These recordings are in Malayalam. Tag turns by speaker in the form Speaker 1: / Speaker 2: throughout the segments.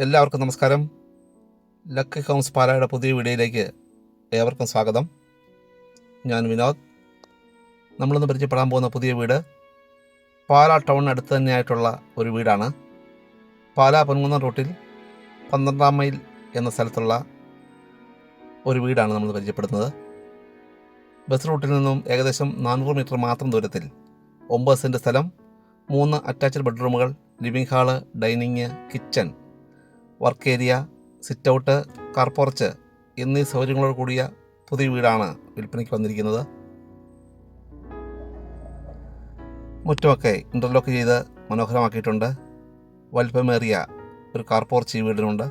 Speaker 1: എല്ലാവർക്കും നമസ്കാരം. ലക്കി ഹോംസ് പാലായുടെ പുതിയ വീഡിയോയിലേക്ക് ഏവർക്കും സ്വാഗതം. ഞാൻ വിനോദ്. നമ്മളിന്ന് പരിചയപ്പെടാൻ പോകുന്ന പുതിയ വീട് പാലാ ടൗണിന് അടുത്ത് തന്നെയായിട്ടുള്ള ഒരു വീടാണ്. പാലാ പൊൻകുന്നം റൂട്ടിൽ 12 മൈൽ എന്ന സ്ഥലത്തുള്ള ഒരു വീടാണ് നമ്മൾ പരിചയപ്പെടുന്നത്. ബസ് റൂട്ടിൽ നിന്നും ഏകദേശം 400 മീറ്റർ മാത്രം ദൂരത്തിൽ 9 സെൻറ്റ് സ്ഥലം, 3 അറ്റാച്ച്ഡ് ബെഡ്റൂമുകൾ, living hall, dining, kitchen, work area, sit out, car porch എന്നീ സൗകര്യങ്ങളോട് കൂടിയ പുതിയ വീടാണ് വിൽപ്പനയ്ക്ക് വന്നിരിക്കുന്നത്. മുറ്റമൊക്കെ ഇൻ്റർലോക്ക് ചെയ്ത് മനോഹരമാക്കിയിട്ടുണ്ട്. വലിപ്പമേറിയ ഒരു കാർ പോർച്ച് ഈ വീടിനുണ്ട്.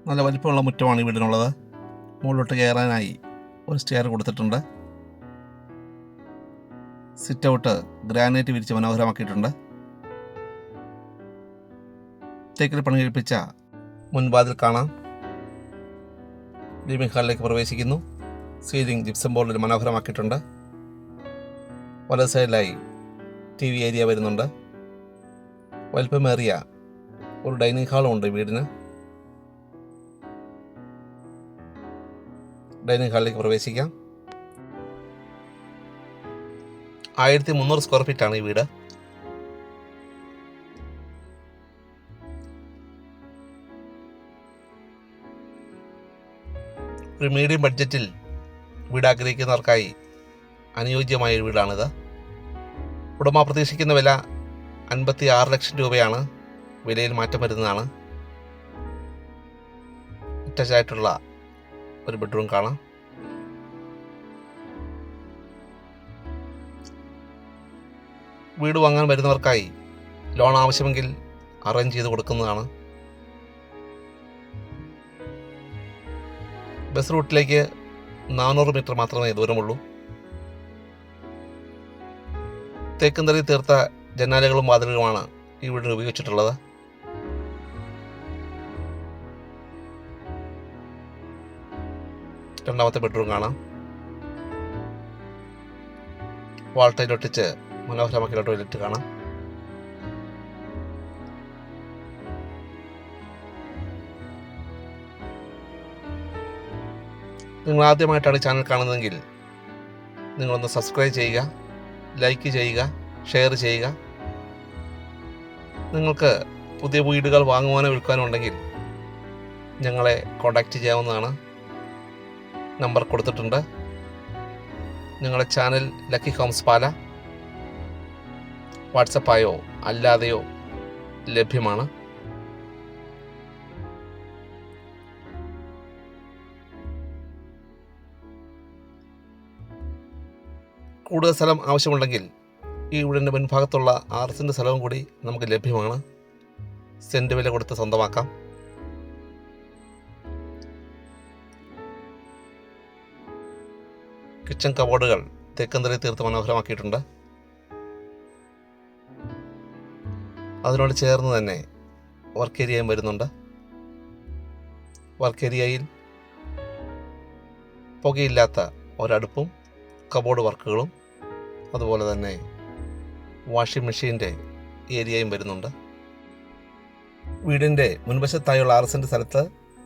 Speaker 1: നല്ല വലിപ്പമുള്ള മുറ്റമാണ് ഈ വീടിനുള്ളത്. മുകളിലോട്ട് കയറാനായി ഒരു സ്റ്റെയർ കൊടുത്തിട്ടുണ്ട്. സിറ്റ് ഔട്ട് ഗ്രാനൈറ്റ് വിരിച്ച് മനോഹരമാക്കിയിട്ടുണ്ട്. തേക്കിൽ പണി കഴിപ്പിച്ച മുൻവാതിൽ കാണാം. ലിവിംഗ് ഹാളിലേക്ക് പ്രവേശിക്കുന്നു. സീലിംഗ് ജിപ്സം ബോർഡിൽ മനോഹരമാക്കിയിട്ടുണ്ട്. വലത് സൈഡിലായി TV ഏരിയ വരുന്നുണ്ട്. വലിപ്പമേറിയ ഒരു ഡൈനിങ് ഹാളും ഉണ്ട് വീടിന്. ഡൈനിങ് ഹാളിലേക്ക് പ്രവേശിക്കാം. 1300 സ്ക്വയർ ഫീറ്റാണ് ഈ വീട്. ഒരു മീഡിയം ബഡ്ജറ്റിൽ വീട് ആഗ്രഹിക്കുന്നവർക്കായി അനുയോജ്യമായ ഒരു വീടാണിത്. ഉടമ പ്രതീക്ഷിക്കുന്ന വില 56 ലക്ഷം രൂപയാണ്. വിലയിൽ മാറ്റം വരുന്നതാണ്. അറ്റാച്ച് ആയിട്ടുള്ള ഒരു ബെഡ്റൂം കാണാം. വീട് വാങ്ങാൻ വരുന്നവർക്കായി ലോൺ ആവശ്യമെങ്കിൽ അറേഞ്ച് ചെയ്ത് കൊടുക്കുന്നതാണ്. ബസ് റൂട്ടിലേക്ക് 400 മീറ്റർ മാത്രമേ ദൂരമുള്ളൂ. തേക്കുംതടി തീർത്ത ജനാലകളും വാതിലുകളുമാണ് ഈ വീടിന് ഉപയോഗിച്ചിട്ടുള്ളത്. രണ്ടാമത്തെ ബെഡ്റൂം കാണാം. വാൾ ടൈൽ ഒട്ടിച്ച് മനോഹരമാക്കിയ ടോയ്ലറ്റ് കാണാം. നിങ്ങൾ ആദ്യമായിട്ടാണ് ചാനൽ കാണുന്നതെങ്കിൽ നിങ്ങളൊന്ന് സബ്സ്ക്രൈബ് ചെയ്യുക, ലൈക്ക് ചെയ്യുക, ഷെയർ ചെയ്യുക. നിങ്ങൾക്ക് പുതിയ വീടുകൾ വാങ്ങുവാനോ വിൽക്കാനോ ഉണ്ടെങ്കിൽ ഞങ്ങളെ കോൺടാക്റ്റ് ചെയ്യാവുന്നതാണ്. നമ്പർ കൊടുത്തിട്ടുണ്ട്. ഞങ്ങളുടെ ചാനൽ ലക്കി ഹോംസ് പാല വാട്സപ്പായോ അല്ലാതെയോ ലഭ്യമാണ്. കൂടുതൽ സ്ഥലം ആവശ്യമുണ്ടെങ്കിൽ ഈ വീടിൻ്റെ മുൻഭാഗത്തുള്ള 6 സെൻറ്റ് സ്ഥലവും കൂടി നമുക്ക് ലഭ്യമാണ്. സെൻറ്റ് വില കൊടുത്ത് സ്വന്തമാക്കാം. കിച്ചൺ കബോർഡുകൾ തേക്കുംതടി തീർത്ത് മനോഹരമാക്കിയിട്ടുണ്ട്. അതിനോട് ചേർന്ന് തന്നെ വർക്ക് ഏരിയയും വരുന്നുണ്ട്. വർക്ക് ഏരിയയിൽ പുകയില്ലാത്ത ഒരടുപ്പും കബോർഡ് വർക്കുകളും അതുപോലെ തന്നെ വാഷിംഗ് മെഷീൻ്റെ ഏരിയയും വരുന്നുണ്ട്. വീടിൻ്റെ മുൻവശത്തായുള്ള 6 സെൻറ്റ് സ്ഥലത്ത്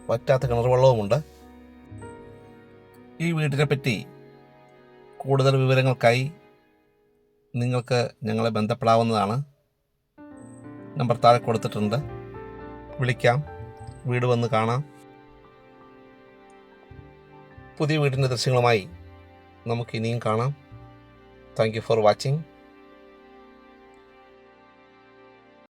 Speaker 1: വറ്റാത്ത കിണർ വെള്ളവുമുണ്ട്. ഈ വീടിനെ പറ്റി കൂടുതൽ വിവരങ്ങൾക്കായി നിങ്ങൾക്ക് ഞങ്ങളെ ബന്ധപ്പെടാവുന്നതാണ്. നമ്പർ താഴെ കൊടുത്തിട്ടുണ്ട്. വിളിക്കാം, വീട് വന്ന് കാണാം. പുതിയ വീടിൻ്റെ ദൃശ്യങ്ങളുമായി നമുക്ക് ഇനിയും കാണാം. Thank you for watching.